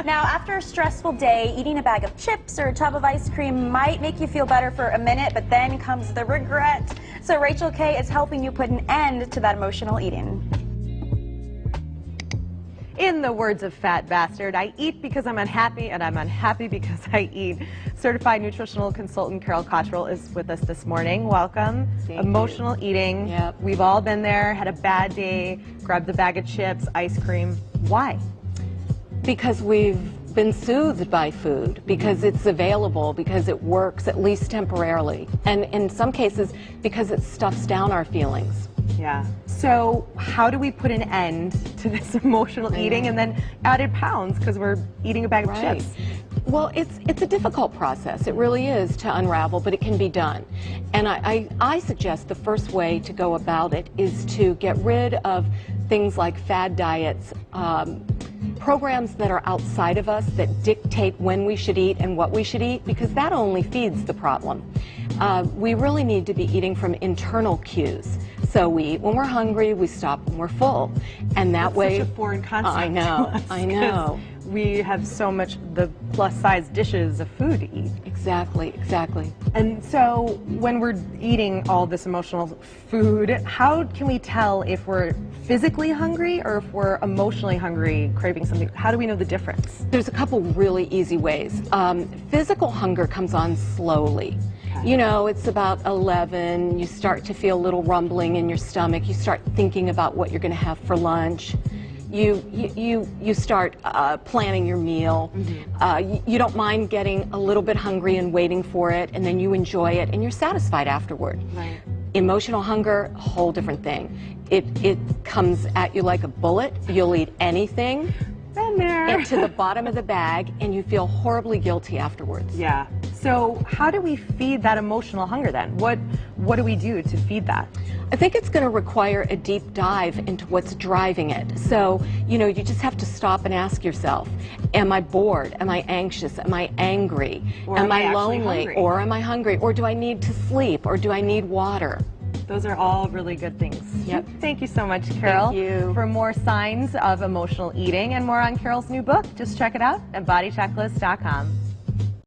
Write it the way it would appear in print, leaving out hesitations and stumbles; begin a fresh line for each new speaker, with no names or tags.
Now, after a stressful day, eating a bag of chips or a tub of ice cream might make you feel better for a minute, but then comes the regret. So Rachel K is helping you put an end to that emotional eating.
In the words of Fat Bastard, I eat because I'm unhappy, and I'm unhappy because I eat. Certified nutritional consultant Carol Cottrill is with us this morning. Welcome. Emotional eating.
Yep.
We've all been there, had a bad day, grabbed a bag of chips, ice cream. Why?
Because we've been soothed by food, because it's available, because it works at least temporarily, and in some cases because it stuffs down our feelings.
Yeah. So how do we put an end to this emotional eating and then added pounds because we're eating a bag of chips?
Well, it's a difficult process. It really is to unravel, but it can be done. And I suggest the first way to go about it is to get rid of things like fad diets, programs that are outside of us that dictate when we should eat and what we should eat, because that only feeds the problem. We really need to be eating from internal cues. So we eat when we're hungry, we stop when we're full, and that way.
Such a foreign concept.
I know, I know.
We have so much the plus-size dishes of food to eat.
Exactly, exactly.
And so when we're eating all this emotional food, how can we tell if we're physically hungry or if we're emotionally hungry, craving something? How do we know the difference?
There's a couple really easy ways. Physical hunger comes on slowly. You know, it's about 11, you start to feel a little rumbling in your stomach, you start thinking about what you're going to have for lunch, you start planning your meal, you don't mind getting a little bit hungry and waiting for it, and then you enjoy it and you're satisfied afterward.
Right.
Emotional hunger, a whole different thing. It comes at you like a bullet. You'll eat anything to the bottom of the bag, and you feel horribly guilty afterwards.
Yeah. So how do we feed that emotional hunger then? What do we do to feed that?
I think it's going to require a deep dive into what's driving it. So, you know, you just have to stop and ask yourself, am I bored? Am I anxious? Am I angry?
Or
am I
lonely?
lonely? Or am I hungry? Or do I need to sleep? Or do I need water?
Those are all really good things.
Yep.
Thank you so much, Carol.
Thank you.
For more signs of emotional eating and more on Carol's new book, just check it out at bodychecklist.com.